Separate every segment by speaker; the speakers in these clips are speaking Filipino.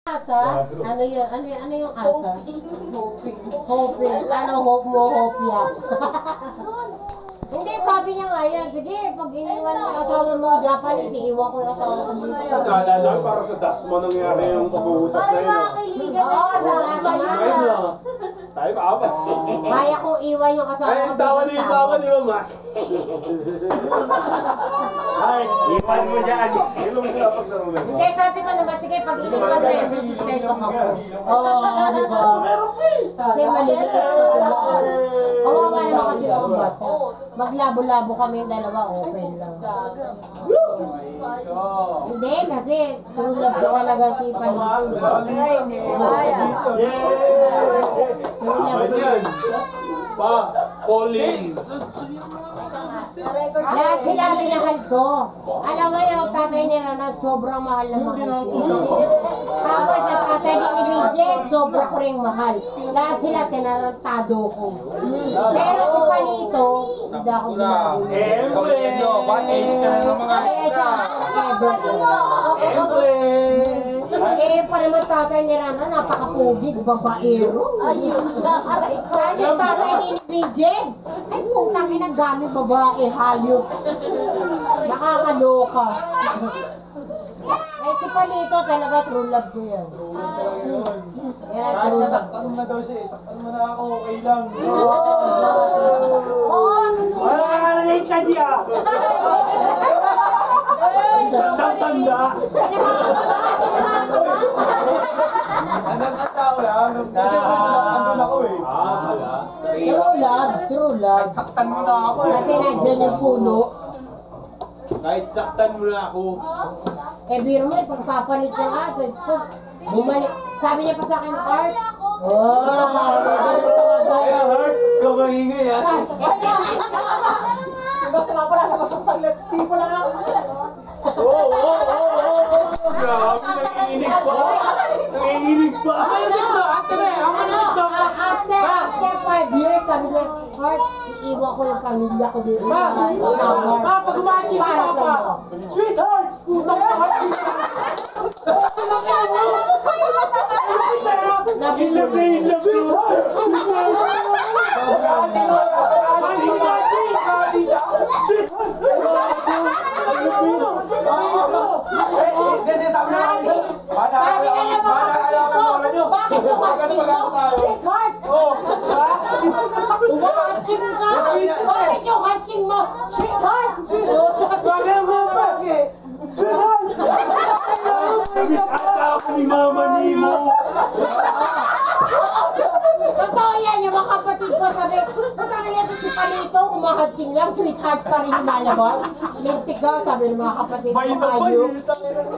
Speaker 1: Asa? Ano yun? Ano yung asa? Hoping. Ano hope mo, hope ya? Hindi, sabi niya nga yan. Sige, pag iniwan ng asawa mo Japanese, iiwan ko yung asawa ko dito.
Speaker 2: Naalala ko parang sa Dasma nangyari yung pag-uusap na yun.
Speaker 1: Oo, sa asawa.
Speaker 2: Tayo pa ba?
Speaker 1: Kaya kong iwan yung asawa ko
Speaker 2: Ay,
Speaker 1: dito.
Speaker 2: tawa na yung tawa ni Mama.
Speaker 3: Ay, iwan mo dyan.
Speaker 2: Yun lang sila pagsarunan.
Speaker 1: Hindi, sabi ko naman, sige, pag iniwan mo yung susustento ko. Oo, di ba? Kasi maliliit ako sa bawal. Kawawa naman kasi mga bata. Maglabo-labo kami yung dalawa, open lang. Hindi, kasi tulad ko talaga si Palito.
Speaker 2: Tama yan. Pa, Pauline.
Speaker 1: Lahat sila minahal ko. Alam mo yung tatay ni Ronald, sobrang mahal na mahal ko. Tapos sa tatay ni Elijah, sobrang ko rin mahal. Lahat sila tinarantado ko. Pero si Palito, hindi ako ginagawa.
Speaker 3: Age ka na ng mga
Speaker 1: Kaya siya, eh, pa naman tatay ni Rana, napakapugid, babaero. Kasi tatay ni Elijah, ay putang inang gamit babae, hayop. Nakakaloka. Ay si Palito talaga true love ko yan. Yan,
Speaker 3: Kahit
Speaker 1: true love.
Speaker 3: nasaktan mo na daw siya, saktan mo na ako, okay lang.
Speaker 1: Oo,
Speaker 3: Wala ka na late ka diya! Tanda-tanda! Anong tao lang, nandun ako eh.
Speaker 1: true love, true love.
Speaker 3: Saktan mo na ako eh.
Speaker 1: Kasi nandyan yung puno.
Speaker 2: Kahit saktan mo na ako.
Speaker 1: Eh, biro mo, pagpapalit ng assets ko, bumalik. Sabi niya pa sa akin, Art.
Speaker 3: Kaya Hart, kamahingay ah.
Speaker 1: Basta nga pala, labas ng saglit. Sipo lang ako.
Speaker 2: Oo. Grabe, nanginginig pa. Nanginginig pa.
Speaker 1: After 5 years, sabi niya, Art, iiwan ko yung pamilya ko dito.
Speaker 3: Pag umachi si Papa, sweetheart! Putang umachi!
Speaker 1: Nabilog na
Speaker 2: In love, sweetheart!
Speaker 3: Kasi sabi na namin sa...
Speaker 1: Sabi na naman kapatid ko, bakit umatching mo? Sweetheart! Umatching ka! Bakit yung hatching mo? Sweetheart!
Speaker 3: Bakit mo ba? Sweetheart!
Speaker 2: Miss ata ako ni Mama Nemo.
Speaker 1: Totoo yan, yung mga kapatid ko sabi, putang ina to si Palito, kumahatching lang, sweetheart pa rin lumalabas. Lintik ka, sabi ng mga kapatid ko,
Speaker 3: Bay na bay
Speaker 1: hayop.
Speaker 3: eh.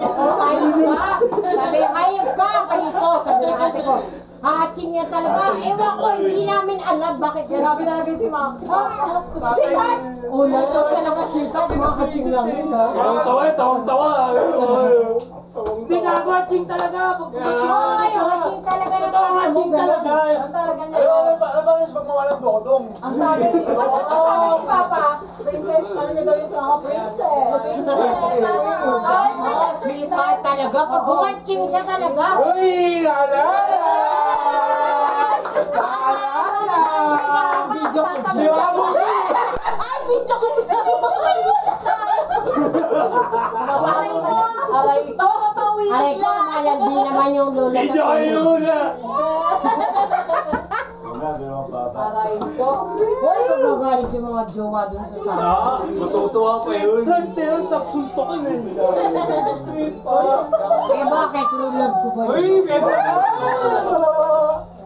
Speaker 1: Oo, hayop ka. Sabi, hayop ka, Palito. Sabi ng ate ko, hahatching yan talaga. Ewan ko, hindi namin alam bakit yan. Grabe talaga si Max. Sweetheart! Oh, lalo talaga sweetheart, kumahatching lang yun, ha?
Speaker 2: Tawang-tawa.
Speaker 3: Hindi nag-watching talaga.
Speaker 1: Oo, yung hatching talaga ng
Speaker 3: Totoo watching talaga. Ano ba yung pagmawalang dodong?
Speaker 4: Ang sabi ni Papa, princess, ano niya daw yung sa mga princess?
Speaker 1: Oo, sweetheart talaga. Pag kumatching siya talaga.
Speaker 2: Uy, lala!
Speaker 1: Video ko
Speaker 4: Sabi
Speaker 1: dyan.
Speaker 4: niya, ay, video ko na. Aray ko, kapawin
Speaker 1: Aray ko, malandi naman yung lola
Speaker 2: Hindi
Speaker 1: sa
Speaker 2: kayo na.
Speaker 4: Aray ko.
Speaker 1: Hoy, magagalit yung mga jowa dun sa sana.
Speaker 2: Matutuwa pa yun.
Speaker 3: Sweetheart, saksuntokin eh.
Speaker 1: Eh bakit? True love ko ba yun?
Speaker 3: Uy, bebe ka!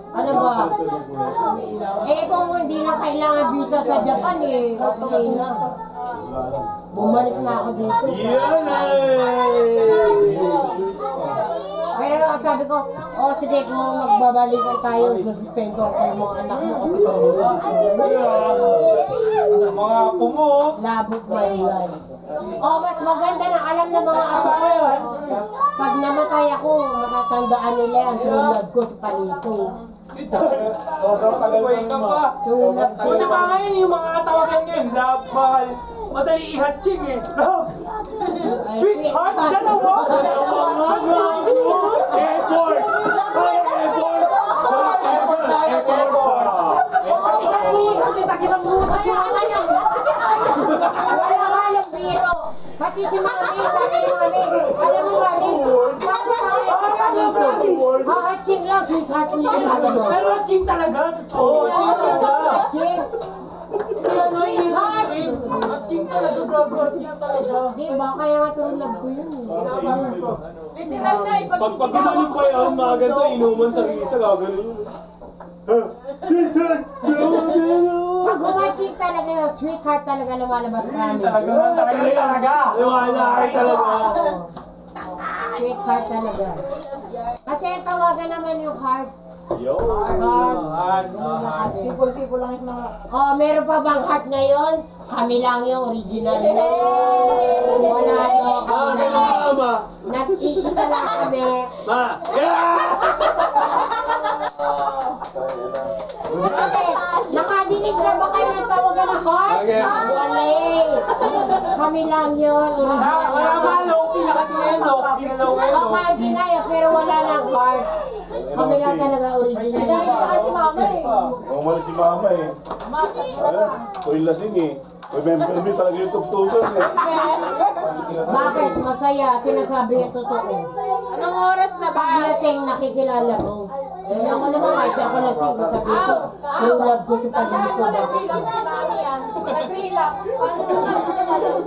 Speaker 1: Ano ba? Eh kung hindi na kailangan visa sa Japan eh, okay na. Bumalik na ako dito.
Speaker 3: Yan eh!
Speaker 1: Pero sabi ko, oh sige kung magbabalikan tayo, susustento ko yung mga anak mo.
Speaker 3: Mga apo mo.
Speaker 1: Labot ba yan? Oh, mas maganda na alam ng mga apo ko. Pag namatay ako, matatandaan nila ang true love ko sa Palito.
Speaker 3: Buhay ka pa.
Speaker 1: True love ko.
Speaker 3: Una pa ngayon yung mga tawagan ngayon, love, mahal, madali ihatching eh. Love, sweetheart, dalawa.
Speaker 1: Dalawa.
Speaker 2: Effort!
Speaker 1: heart mo yung ano.
Speaker 3: Pero hatching talaga. Oo, hatching talaga.
Speaker 1: Ching.
Speaker 3: Hatching talaga, gago. Hatching talaga.
Speaker 1: Diba? Kaya nga true love ko yun.
Speaker 4: Literal na
Speaker 2: Pag gumaling pa yan, mga ganito, inuman sa risa, gagano yun.
Speaker 1: Pag humaching talaga yung sweetheart talaga lumalabas promise.
Speaker 3: Talaga.
Speaker 2: Wala ay talaga.
Speaker 1: Sweetheart talaga. Kasi tawagan naman yung heart.
Speaker 2: Yo.
Speaker 1: Heart.
Speaker 4: Sipol-sipol lang yung mga...
Speaker 1: Oh, meron pa bang heart ngayon? Kami lang yung original. Wala to. Kami lang.
Speaker 2: Ma.
Speaker 1: Nag-iisa lang kami.
Speaker 2: Ma. Yeah!
Speaker 1: Bakit? Nakadinig na ba kayo ng tawagan ng heart?
Speaker 2: Okay.
Speaker 1: Wala eh. Kami lang yun. Original.
Speaker 3: Kaya nga, low-key na kasi ngayon. Low-key na lang ngayon.
Speaker 1: Ako ang dinaya pero wala lang heart. Kami lang talaga original.
Speaker 4: Kasi mama eh.
Speaker 2: Umalis si mama eh. Tuwing lasing eh. May member me talaga yung tugtugan eh.
Speaker 1: Bakit? Masaya. Sinasabi yung totoo.
Speaker 4: Anong oras na ba?
Speaker 1: Pag lasing, nakikilala mo. Eh, ako naman, kahit ako lasing, sasabihin ko, yung love ko sa pag-ibig ko. Bakit?
Speaker 4: Nag-relax si mami yan. Nag-relax. Paano mo alam?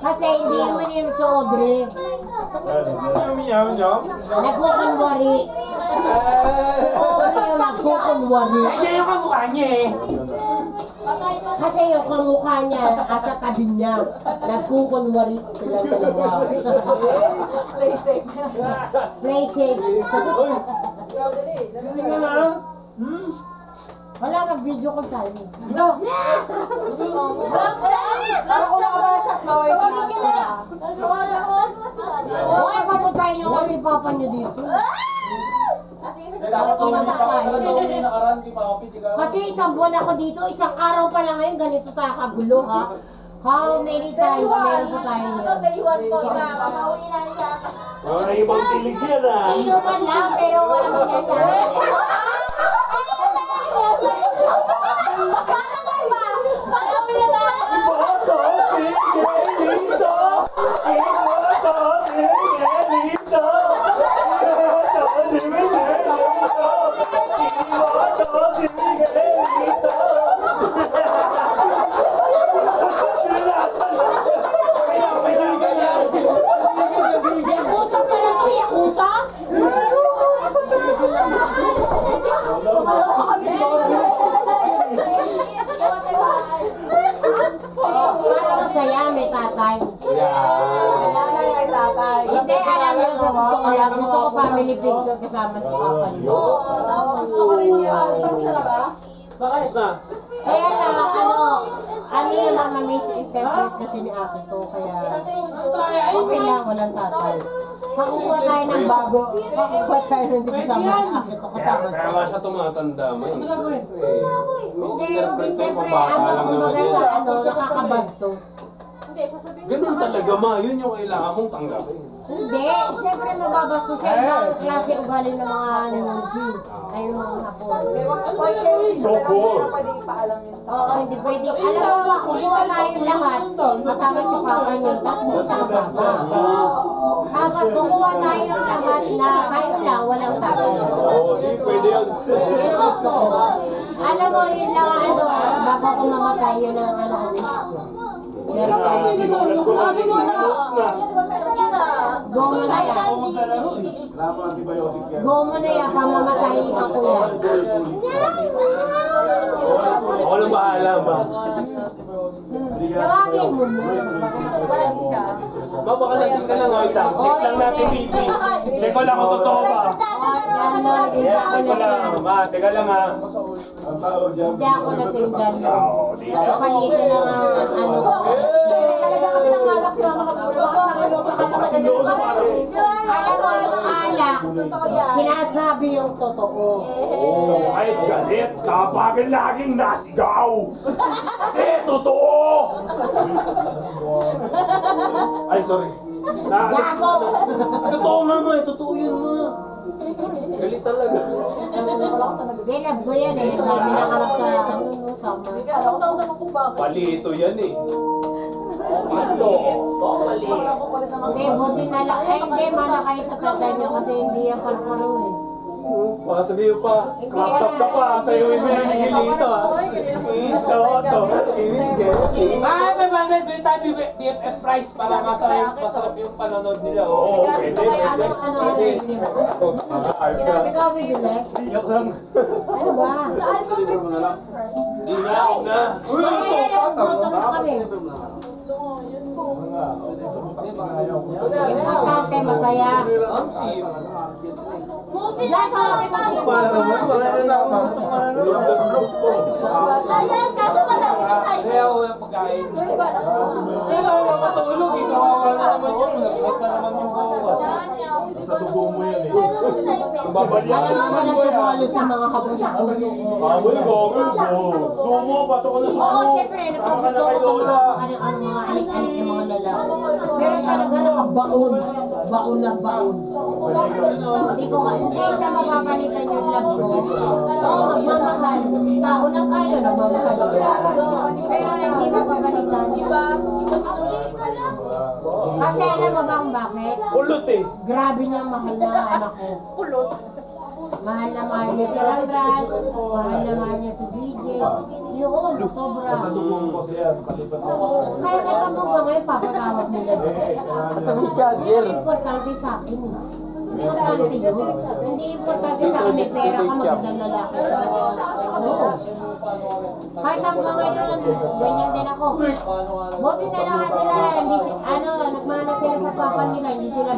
Speaker 1: Kasi hindi naman yung si Audrey. Nagkukunwari. Si Audrey yung nagkukunwari.
Speaker 3: Kaya yung kamukha niya eh.
Speaker 1: Kasi yung kamukha niya, sa tabi niya, nagkukunwari sila dalawa.
Speaker 4: Play safe.
Speaker 1: Play safe.
Speaker 3: Hindi nga na.
Speaker 1: Wala, mag-video ko tayo.
Speaker 4: Ako na ka ba shot maway
Speaker 1: Hoy, paputayin niyo kasi papa niyo dito. Kasi isang buwan ako dito, isang araw pa lang ngayon, ganito tayo kagulo, ha? How many times meron pa tayo yun?
Speaker 2: Mga ibang tilig yan ah.
Speaker 1: Inuman lang, pero walang mangyayari.
Speaker 2: Iboto si Miguelito. Iboto si Miguelito. Iboto si Miguelito. Iboto si Miguelito.
Speaker 1: Yakuza pala to, Yakuza? Parang masaya, may tatay. Hindi, alam mo, sa totoo lang, gusto ko family picture kasama si papa niyo.
Speaker 2: Bakit na?
Speaker 1: Kaya lang, ano yung mga misinterpret kasi ni Aki to, kaya okay lang, walang tatay. Pakukuha tayo ng bago, pakukuha tayo ng hindi kasama si Aki to, kasama
Speaker 2: Kaya nga siya tumatanda mo.
Speaker 1: Hindi, siyempre, kumbaga sa nakakabastos.
Speaker 2: Ganun talaga ma, yun yung kailangan mong tanggapin.
Speaker 1: Hindi, siyempre mababastos sa ibang klase ugali ng mga Nanonji. Ay, yung mga hapon.
Speaker 2: So cool.
Speaker 1: Oo, hindi pwede. Alam mo, kukuha tayo lahat. Kasama si Papa niyo, tapos busa kasama. Tapos kukuha tayo lahat na tayo lang, walang sabi.
Speaker 2: Oo, hindi pwede yun.
Speaker 1: Yun ang gusto ko. Alam mo, yun lang bago ako mamatay, yun ang wish ko.
Speaker 2: Sinulat ko lang yung notes na.
Speaker 1: Go mo na yan. Go mo na yan, pamamatay ako yan.
Speaker 2: Ako na bahala ma.
Speaker 1: Tawagin mo mo.
Speaker 2: Ma, baka lasing ka lang ha. Check lang natin BP. Check ko lang kung totoo ba. Check ko lang. Ma, teka lang ha.
Speaker 1: Hindi ako lasing dyan. Sa palitin lang ang ano.
Speaker 4: Talaga kasi nangalak si mama kabulo.
Speaker 1: Alam mo yung alak, sinasabi yung totoo.
Speaker 2: Kahit galit, kapag laging nasigaw. Kasi totoo. Ay, sorry.
Speaker 1: Gago!
Speaker 2: Totoo nga mo eh. Totoo yun mo. Galit talaga.
Speaker 1: Ginab ko yan eh. Ang dami nakalap sa ano, sama.
Speaker 4: Alam ko naman kung bakit.
Speaker 2: Palito yan eh.
Speaker 1: Hindi, buti na lang. Ay, hindi, mana kayo sa tatay nyo kasi hindi yan parparo eh.
Speaker 3: Baka sabihin pa, crop top ka pa, sa'yo yung binigilito ha. Ito. May bagay, doon tayo BFF price para masarap yung panonood nila. Oo, pwede.
Speaker 1: Ikaw bibili?
Speaker 3: Iyak lang.
Speaker 1: Ano ba?
Speaker 3: Hindi na, ako na. Uy,
Speaker 1: Boto na kami. Importante, masaya. Diyan ka lang
Speaker 4: Ayan, kaso madami sa side.
Speaker 3: Kaya ako yung pagkain. Ikaw nga matulog, ikaw nga naman yun. Nagkat na naman yung bukas. Sa dugo mo yan eh.
Speaker 2: Babalian
Speaker 1: Alam
Speaker 2: ka
Speaker 1: mo
Speaker 2: naman
Speaker 1: na
Speaker 2: ko yan.
Speaker 1: tumalo sa mga hapon sa puso ko.
Speaker 2: Bawal ko. Sumo, pasok ko na sumo.
Speaker 1: Oo, syempre, napagusto ko sa ang mga alik-alik ng mga lalaki. Pero talaga nakabaon. Baon na baon. Hindi siya mapapalitan yung love ko. Oo, magmamahal. Tao na tayo, nagmamahal. Pero hindi mapapalitan. Kasi alam mo bang bakit?
Speaker 2: Kulot eh.
Speaker 1: Grabe niyang mahal na anak ko.
Speaker 4: Kulot.
Speaker 1: Mahal na mahal niya si Randran, mahal na mahal niya si DJ. Yun, sobra. Kaya katapos ka ngayon, papatawag nila doon. Hindi importante sa akin. Importante yun. Hindi importante sa akin, may pera ka, magandang lalaki ka. Oo. Kahit hanggang ngayon, ganyan din ako. Buti na lang sila, nagmana sila sa papa nila, hindi sila